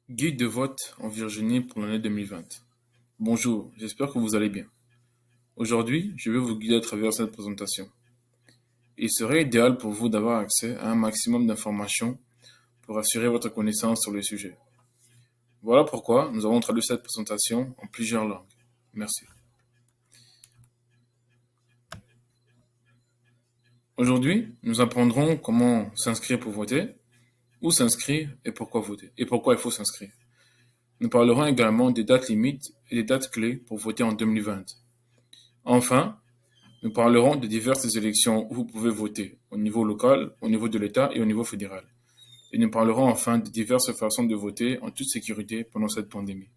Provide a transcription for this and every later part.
Guide de vote en Virginie pour l'année 2020. Bonjour, j'espère que vous allez bien. Aujourd'hui, je vais vous guider à travers cette présentation. Il serait idéal pour vous d'avoir accès à un maximum d'informations pour assurer votre connaissance sur le sujet. Voilà pourquoi nous avons traduit cette présentation en plusieurs langues. Merci. Aujourd'hui, nous apprendrons comment s'inscrire pour voter, où s'inscrire et pourquoi voter, et pourquoi il faut s'inscrire. Nous parlerons également des dates limites et des dates clés pour voter en 2020. Enfin, nous parlerons de diverses élections où vous pouvez voter, au niveau local, au niveau de l'État et au niveau fédéral. Et nous parlerons enfin de diverses façons de voter en toute sécurité pendant cette pandémie.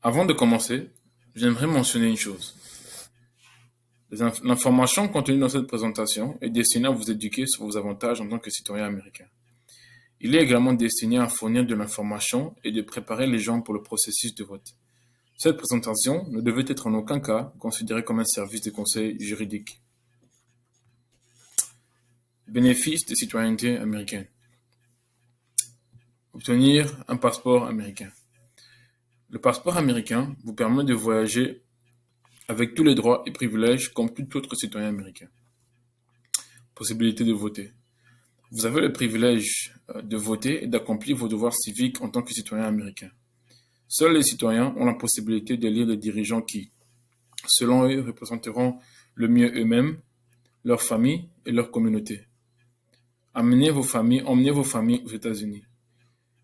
Avant de commencer, j'aimerais mentionner une chose. L'information contenue dans cette présentation est destinée à vous éduquer sur vos avantages en tant que citoyen américain. Il est également destiné à fournir de l'information et de préparer les gens pour le processus de vote. Cette présentation ne devait être en aucun cas considérée comme un service de conseil juridique. Bénéfices de citoyenneté américaine. Obtenir un passeport américain. Le passeport américain vous permet de voyager avec tous les droits et privilèges comme tout autre citoyen américain. Possibilité de voter. Vous avez le privilège de voter et d'accomplir vos devoirs civiques en tant que citoyen américain. Seuls les citoyens ont la possibilité d'élire des dirigeants qui, selon eux, représenteront le mieux eux-mêmes, leur famille et leur communauté. Emmenez vos familles aux États-Unis.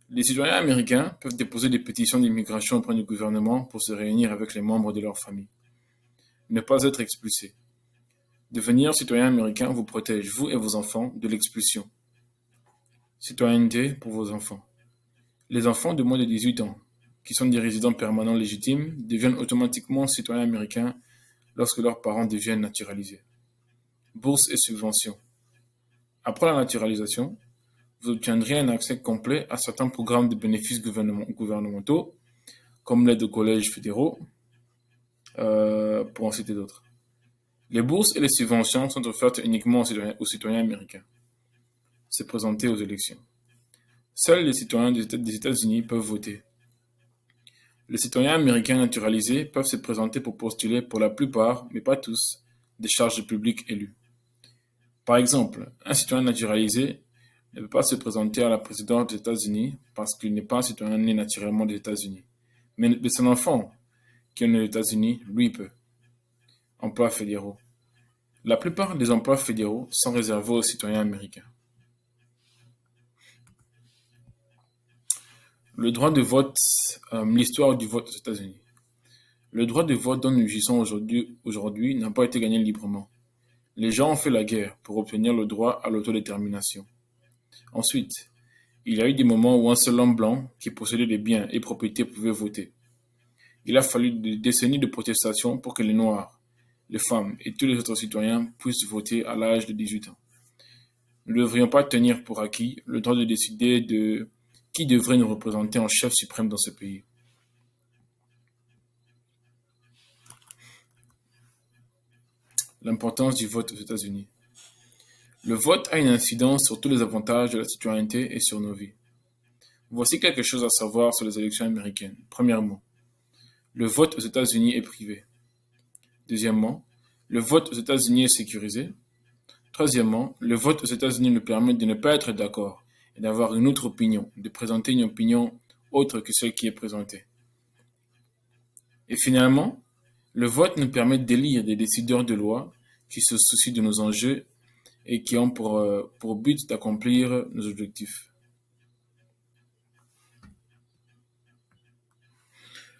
Les citoyens américains peuvent déposer des pétitions d'immigration auprès du gouvernement pour se réunir avec les membres de leur famille. Ne pas être expulsé. Devenir citoyen américain vous protège, vous et vos enfants, de l'expulsion. Citoyenneté pour vos enfants. Les enfants de moins de 18 ans, qui sont des résidents permanents légitimes, deviennent automatiquement citoyens américains lorsque leurs parents deviennent naturalisés. Bourses et subventions. Après la naturalisation, vous obtiendrez un accès complet à certains programmes de bénéfices gouvernementaux, comme l'aide aux collèges fédéraux, pour en citer d'autres. Les bourses et les subventions sont offertes uniquement aux citoyens américains. Se présenter aux élections. Seuls les citoyens des États-Unis peuvent voter. Les citoyens américains naturalisés peuvent se présenter pour postuler pour la plupart, mais pas tous, des charges publiques élues. Par exemple, un citoyen naturalisé ne peut pas se présenter à la présidence des États-Unis parce qu'il n'est pas un citoyen né naturellement des États-Unis. Mais son enfant, qui est né aux États-Unis, lui peut. Emplois fédéraux. La plupart des emplois fédéraux sont réservés aux citoyens américains. Le droit de vote, l'histoire du vote aux États-Unis. Le droit de vote dont nous jouissons aujourd'hui n'a pas été gagné librement. Les gens ont fait la guerre pour obtenir le droit à l'autodétermination. Ensuite, il y a eu des moments où un seul homme blanc qui possédait des biens et propriétés pouvait voter. Il a fallu des décennies de protestations pour que les Noirs, les femmes et tous les autres citoyens puissent voter à l'âge de 18 ans. Nous ne devrions pas tenir pour acquis le droit de décider de qui devrait nous représenter en chef suprême dans ce pays. L'importance du vote aux États-Unis. Le vote a une incidence sur tous les avantages de la citoyenneté et sur nos vies. Voici quelque chose à savoir sur les élections américaines. Premièrement, le vote aux États-Unis est privé. Deuxièmement, le vote aux États-Unis est sécurisé. Troisièmement, le vote aux États-Unis nous permet de ne pas être d'accord et d'avoir une autre opinion, de présenter une opinion autre que celle qui est présentée. Et finalement, le vote nous permet d'élire des décideurs de loi qui se soucient de nos enjeux et qui ont pour but d'accomplir nos objectifs.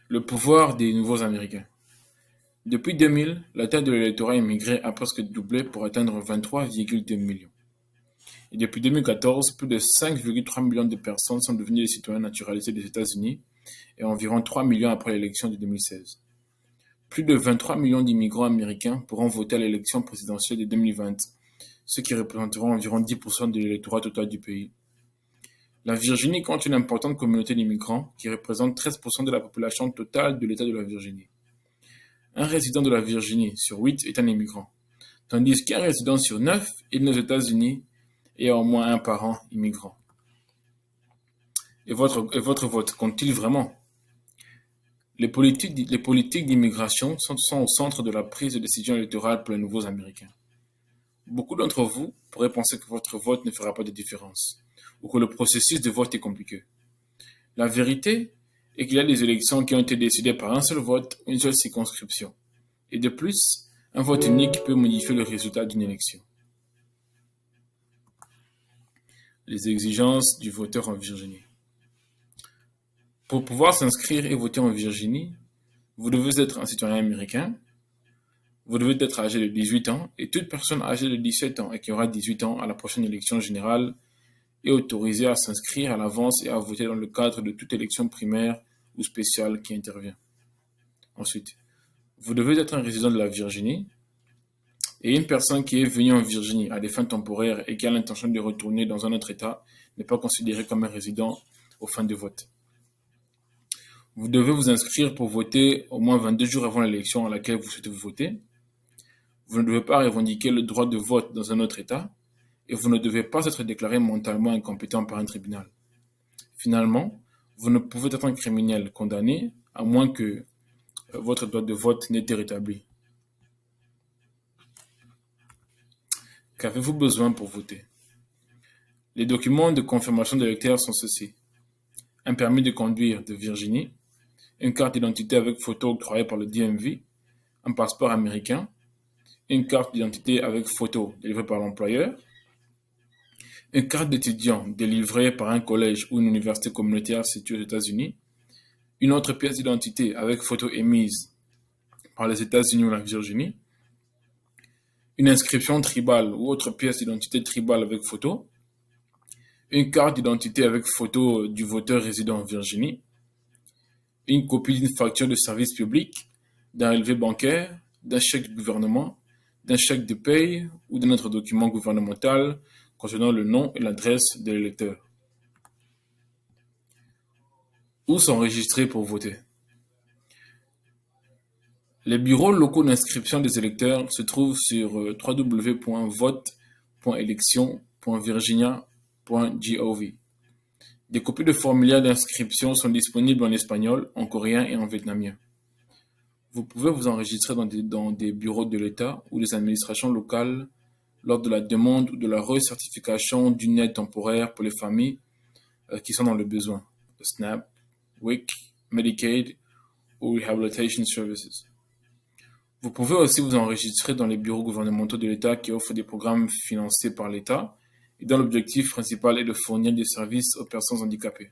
Le pouvoir des nouveaux Américains. Depuis 2000, la taille de l'électorat immigré a presque doublé pour atteindre 23,2 millions. Et depuis 2014, plus de 5,3 millions de personnes sont devenues des citoyens naturalisés des États-Unis et environ 3 millions après l'élection de 2016. Plus de 23 millions d'immigrants américains pourront voter à l'élection présidentielle de 2020, ce qui représenteront environ 10% de l'électorat total du pays. La Virginie compte une importante communauté d'immigrants qui représente 13% de la population totale de l'État de la Virginie. Un résident de la Virginie sur 8 est un immigrant, tandis qu'un résident sur 9 est né aux États-Unis et a au moins un parent immigrant. Et votre vote compte-t-il vraiment? Les politiques d'immigration sont au centre de la prise de décision électorale pour les nouveaux Américains. Beaucoup d'entre vous pourraient penser que votre vote ne fera pas de différence, ou que le processus de vote est compliqué. La vérité est qu'il y a des élections qui ont été décidées par un seul vote ou une seule circonscription. Et de plus, un vote unique peut modifier le résultat d'une élection. Les exigences du voteur en Virginie. Pour pouvoir s'inscrire et voter en Virginie, vous devez être un citoyen américain, vous devez être âgé de 18 ans et toute personne âgée de 17 ans et qui aura 18 ans à la prochaine élection générale est autorisée à s'inscrire à l'avance et à voter dans le cadre de toute élection primaire ou spéciale qui intervient. Ensuite, vous devez être un résident de la Virginie et une personne qui est venue en Virginie à des fins temporaires et qui a l'intention de retourner dans un autre État n'est pas considérée comme un résident aux fins de vote. Vous devez vous inscrire pour voter au moins 22 jours avant l'élection à laquelle vous souhaitez voter. Vous ne devez pas revendiquer le droit de vote dans un autre État et vous ne devez pas être déclaré mentalement incompétent par un tribunal. Finalement, vous ne pouvez être un criminel condamné à moins que votre droit de vote n'ait été rétabli. Qu'avez-vous besoin pour voter? Les documents de confirmation d'électeur sont ceux-ci. Un permis de conduire de Virginie, une carte d'identité avec photo octroyée par le DMV, un passeport américain, une carte d'identité avec photo délivrée par l'employeur, une carte d'étudiant délivrée par un collège ou une université communautaire située aux États-Unis, une autre pièce d'identité avec photo émise par les États-Unis ou la Virginie, une inscription tribale ou autre pièce d'identité tribale avec photo, une carte d'identité avec photo du voteur résident en Virginie, une copie d'une facture de service public, d'un relevé bancaire, d'un chèque du gouvernement, d'un chèque de paye ou d'un autre document gouvernemental concernant le nom et l'adresse de l'électeur. Où s'enregistrer pour voter? Les bureaux locaux d'inscription des électeurs se trouvent sur www.vote.election.virginia.gov. Des copies de formulaires d'inscription sont disponibles en espagnol, en coréen et en vietnamien. Vous pouvez vous enregistrer dans des bureaux de l'État ou des administrations locales lors de la demande ou de la recertification d'une aide temporaire pour les familles qui sont dans le besoin, le SNAP, WIC, Medicaid ou Rehabilitation Services. Vous pouvez aussi vous enregistrer dans les bureaux gouvernementaux de l'État qui offrent des programmes financés par l'État et dont l'objectif principal est de fournir des services aux personnes handicapées.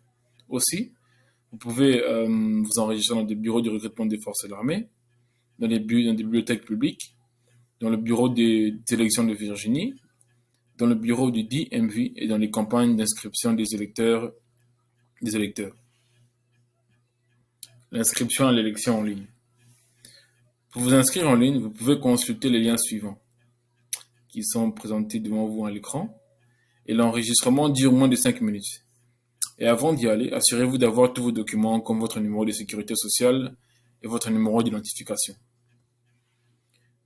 Aussi, vous pouvez vous enregistrer dans des bureaux de recrutement des forces de l'armée, dans des bibliothèques publiques, dans le bureau des élections de Virginie, dans le bureau du DMV et dans les campagnes d'inscription des électeurs. L'inscription à l'élection en ligne. Pour vous inscrire en ligne, vous pouvez consulter les liens suivants qui sont présentés devant vous à l'écran et l'enregistrement dure moins de 5 minutes. Et avant d'y aller, assurez-vous d'avoir tous vos documents comme votre numéro de sécurité sociale et votre numéro d'identification.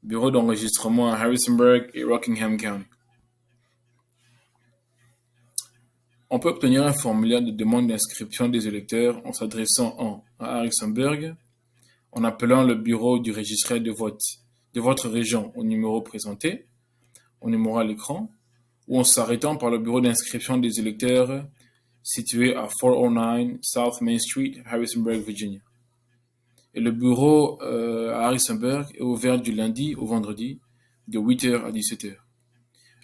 Bureau d'enregistrement à Harrisonburg et Rockingham County. On peut obtenir un formulaire de demande d'inscription des électeurs en s'adressant à Harrisonburg, en appelant le bureau du registraire de vote de votre région au numéro présenté, au numéro à l'écran, ou en s'arrêtant par le bureau d'inscription des électeurs situé à 409 South Main Street, Harrisonburg, Virginia. Et le bureau à Harrisonburg est ouvert du lundi au vendredi de 8h à 17h.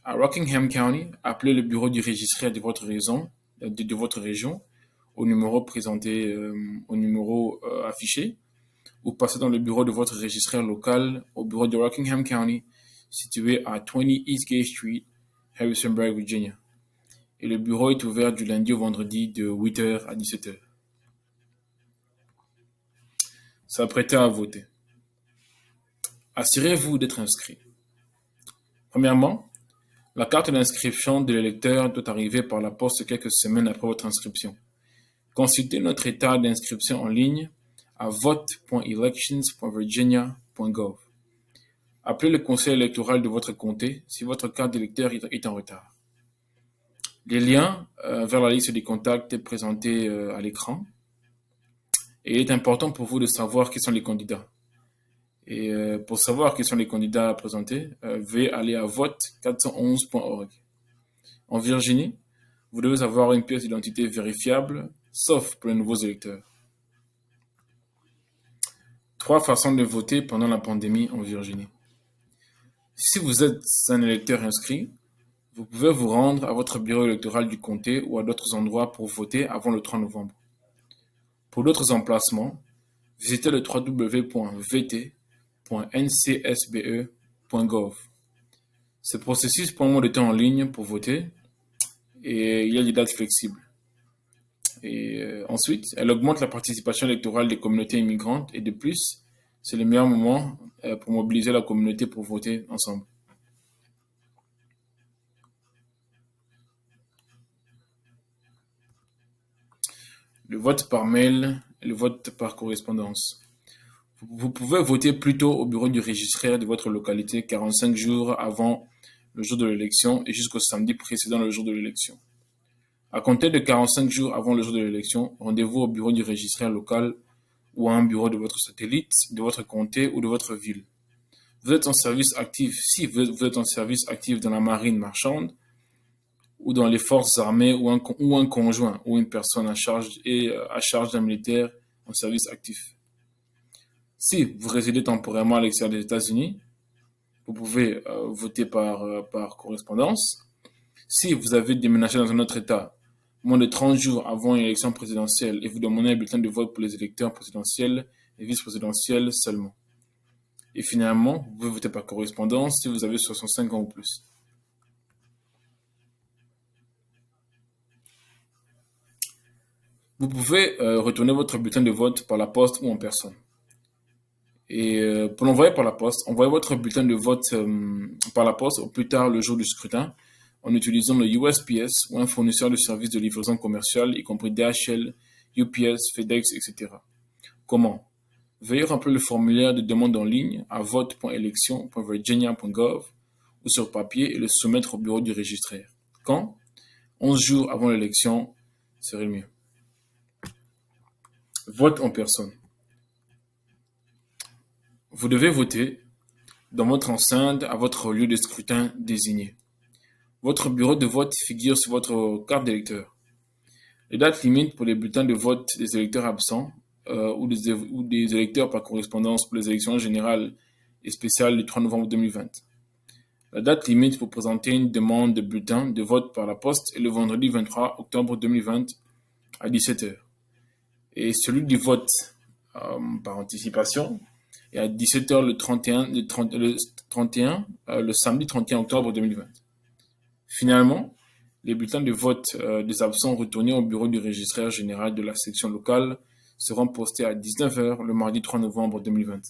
À Rockingham County, appelez le bureau du registraire de votre région au numéro présenté, affiché, ou passez dans le bureau de votre registraire local au bureau de Rockingham County, situé à 20 East Gay Street, Harrisonburg, Virginia. Et le bureau est ouvert du lundi au vendredi de 8h à 17h. S'apprêter à voter. Assurez-vous d'être inscrit. Premièrement, la carte d'inscription de l'électeur doit arriver par la poste quelques semaines après votre inscription. Consultez notre état d'inscription en ligne à vote.elections.virginia.gov. Appelez le conseil électoral de votre comté si votre carte d'électeur est en retard. Les liens vers la liste des contacts est présenté à l'écran. Et il est important pour vous de savoir qui sont les candidats. Et pour savoir qui sont les candidats présentés, veuillez aller à vote411.org. En Virginie, vous devez avoir une pièce d'identité vérifiable, sauf pour les nouveaux électeurs. 3 façons de voter pendant la pandémie en Virginie. Si vous êtes un électeur inscrit, vous pouvez vous rendre à votre bureau électoral du comté ou à d'autres endroits pour voter avant le 3 novembre. Pour d'autres emplacements, visitez le www.vt.ncsbe.gov. Ce processus prend moins de temps en ligne pour voter et il y a des dates flexibles. Et ensuite, elle augmente la participation électorale des communautés immigrantes et de plus, c'est le meilleur moment pour mobiliser la communauté pour voter ensemble. Le vote par mail et le vote par correspondance. Vous pouvez voter plus tôt au bureau du registraire de votre localité 45 jours avant le jour de l'élection et jusqu'au samedi précédent le jour de l'élection. À compter de 45 jours avant le jour de l'élection, rendez-vous au bureau du registraire local ou à un bureau de votre satellite, de votre comté ou de votre ville. Vous êtes en service actif, si vous êtes en service actif dans la marine marchande ou dans les forces armées ou un conjoint ou une personne à charge d'un militaire en service actif. Si vous résidez temporairement à l'extérieur des États-Unis, vous pouvez voter par correspondance. Si vous avez déménagé dans un autre État moins de 30 jours avant une élection présidentielle et vous demandez un bulletin de vote pour les électeurs présidentiels et vice-présidentiels seulement. Et finalement, vous pouvez voter par correspondance si vous avez 65 ans ou plus. Vous pouvez retourner votre bulletin de vote par la poste ou en personne. Et pour l'envoyer par la poste, envoyez votre bulletin de vote par la poste au plus tard le jour du scrutin en utilisant le USPS ou un fournisseur de services de livraison commerciale, y compris DHL, UPS, FedEx, etc. Comment? Veuillez remplir le formulaire de demande en ligne à vote.election.virginia.gov ou sur papier et le soumettre au bureau du registraire. Quand? 11 jours avant l'élection serait mieux. Vote en personne. Vous devez voter dans votre enceinte à votre lieu de scrutin désigné. Votre bureau de vote figure sur votre carte d'électeur. Les dates limites pour les bulletins de vote des électeurs absents ou des électeurs par correspondance pour les élections générales et spéciales du 3 novembre 2020. La date limite pour présenter une demande de bulletin de vote par la poste est le vendredi 23 octobre 2020 à 17h. Et celui du vote par anticipation est à 17h le samedi 31 octobre 2020. Finalement, les bulletins de vote des absents retournés au bureau du registraire général de la section locale seront postés à 19h le mardi 3 novembre 2020.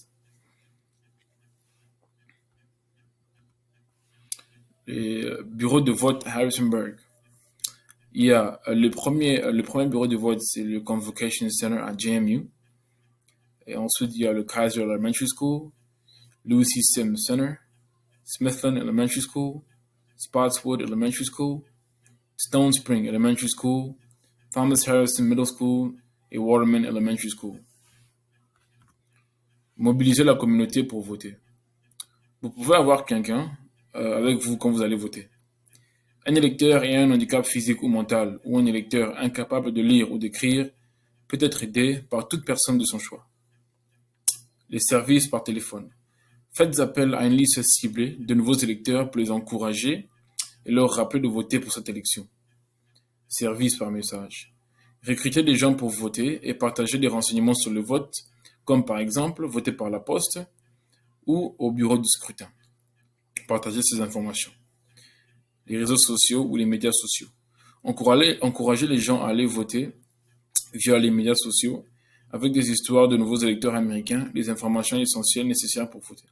Les bureaux de vote Harrisonburg. Il y a le premier bureau de vote, c'est le Convocation Center à JMU. Et ensuite, il y a le Kaiser Elementary School, Lucy Sims Center, Smithland Elementary School, Spotswood Elementary School, Stone Spring Elementary School, Thomas Harrison Middle School et Waterman Elementary School. Mobiliser la communauté pour voter. Vous pouvez avoir quelqu'un avec vous quand vous allez voter. Un électeur ayant un handicap physique ou mental ou un électeur incapable de lire ou d'écrire peut être aidé par toute personne de son choix. Les services par téléphone. Faites appel à une liste ciblée de nouveaux électeurs pour les encourager et leur rappeler de voter pour cette élection. Services par message. Recrutez des gens pour voter et partager des renseignements sur le vote, comme par exemple voter par la poste ou au bureau de scrutin. Partagez ces informations. Les réseaux sociaux ou les médias sociaux. Encouragez les gens à aller voter via les médias sociaux avec des histoires de nouveaux électeurs américains, les informations essentielles nécessaires pour voter.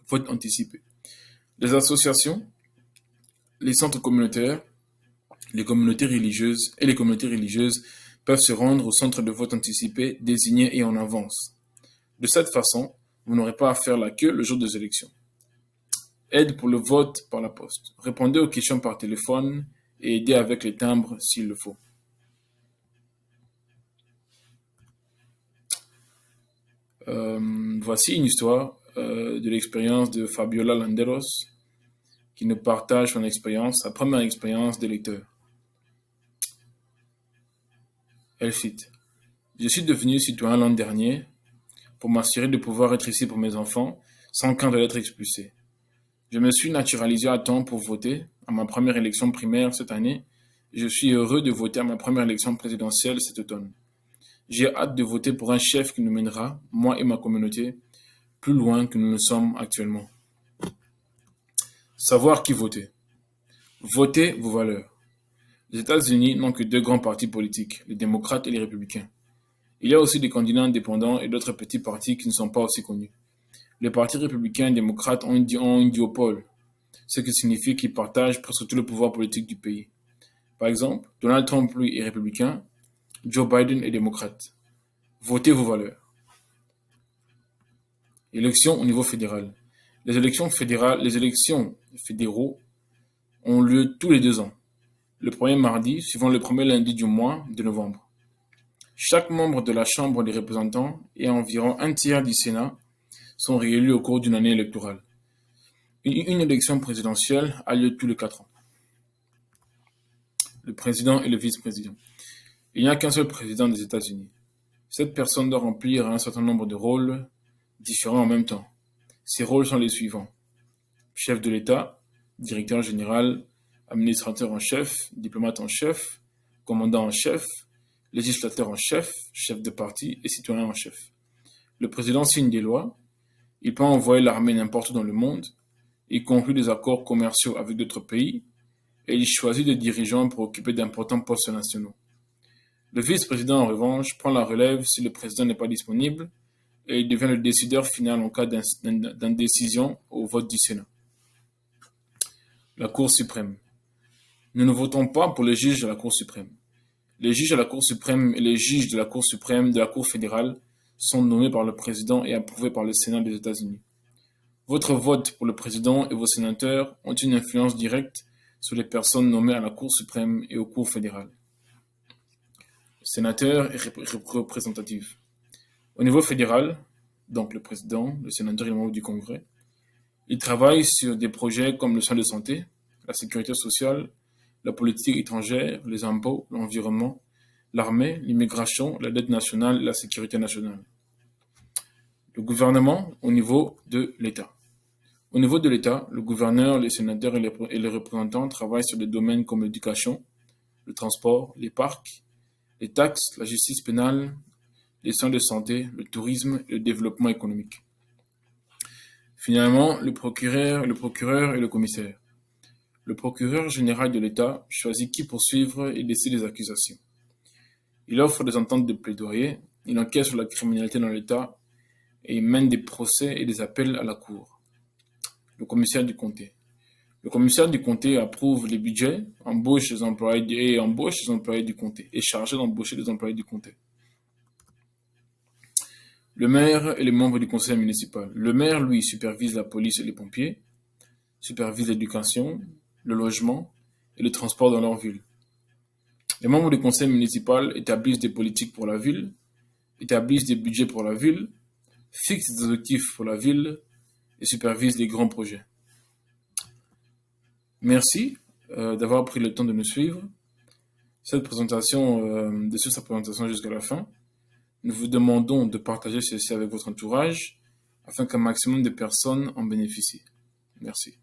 Vote anticipé. Les associations, les centres communautaires, les communautés religieuses peuvent se rendre au centre de vote anticipé désigné et en avance. De cette façon, vous n'aurez pas à faire la queue le jour des élections. Aide pour le vote par la poste. Répondez aux questions par téléphone et aidez avec les timbres s'il le faut. Voici une histoire de l'expérience de Fabiola Landeros qui nous partage son expérience, sa première expérience d'électeur. Elle cite: Je suis devenu citoyen l'an dernier pour m'assurer de pouvoir être ici pour mes enfants sans craindre d'être expulsé. Je me suis naturalisé à temps pour voter à ma première élection primaire cette année et je suis heureux de voter à ma première élection présidentielle cet automne. J'ai hâte de voter pour un chef qui nous mènera, moi et ma communauté, plus loin que nous ne sommes actuellement. Savoir qui voter. Votez vos valeurs. Les États-Unis n'ont que deux grands partis politiques, les démocrates et les républicains. Il y a aussi des candidats indépendants et d'autres petits partis qui ne sont pas aussi connus. Les partis républicains et démocrates ont un duopole, ce qui signifie qu'ils partagent presque tout le pouvoir politique du pays. Par exemple, Donald Trump, lui, est républicain, Joe Biden est démocrate. Votez vos valeurs. Élections au niveau fédéral. Les élections fédéraux ont lieu tous les 2 ans, le premier mardi suivant le premier lundi du mois de novembre. Chaque membre de la Chambre des représentants et environ un tiers du Sénat sont réélus au cours d'une année électorale. Une élection présidentielle a lieu tous les 4 ans. Le président et le vice-président. Il n'y a qu'un seul président des États-Unis. Cette personne doit remplir un certain nombre de rôles différents en même temps. Ces rôles sont les suivants: chef de l'État, directeur général, administrateur en chef, diplomate en chef, commandant en chef, législateur en chef, chef de parti et citoyen en chef. Le président signe des lois, il peut envoyer l'armée n'importe où dans le monde, il conclut des accords commerciaux avec d'autres pays et il choisit des dirigeants pour occuper d'importants postes nationaux. Le vice-président, en revanche, prend la relève si le président n'est pas disponible et il devient le décideur final en cas d'indécision au vote du Sénat. La Cour suprême. Nous ne votons pas pour les juges de la Cour suprême. Les juges de la Cour suprême et les juges de la Cour suprême de la Cour fédérale sont nommés par le président et approuvés par le Sénat des États-Unis. Votre vote pour le président et vos sénateurs ont une influence directe sur les personnes nommées à la Cour suprême et aux cours fédérales. Le sénateur est représentatif. Au niveau fédéral, donc le président, le sénateur et les membres du Congrès, ils travaillent sur des projets comme le soin de santé, la sécurité sociale, la politique étrangère, les impôts, l'environnement, l'armée, l'immigration, la dette nationale et la sécurité nationale. Le gouvernement au niveau de l'État. Au niveau de l'État, le gouverneur, les sénateurs et les représentants travaillent sur des domaines comme l'éducation, le transport, les parcs, les taxes, la justice pénale, les soins de santé, le tourisme et le développement économique. Finalement, le procureur et le commissaire. Le procureur général de l'État choisit qui poursuivre et décide des accusations. Il offre des ententes de plaidoyer, il enquête sur la criminalité dans l'État et il mène des procès et des appels à la Cour. Le commissaire du comté. Le commissaire du comté approuve les budgets, embauche les employés du comté, est chargé d'embaucher les employés du comté. Le maire et les membres du conseil municipal. Le maire, lui, supervise la police et les pompiers, supervise l'éducation, le logement et le transport dans leur ville. Les membres du conseil municipal établissent des politiques pour la ville, établissent des budgets pour la ville, fixent des objectifs pour la ville et supervisent les grands projets. Merci d'avoir pris le temps de nous suivre. Cette présentation, de suivre sa présentation jusqu'à la fin. Nous vous demandons de partager ceci avec votre entourage afin qu'un maximum de personnes en bénéficient. Merci.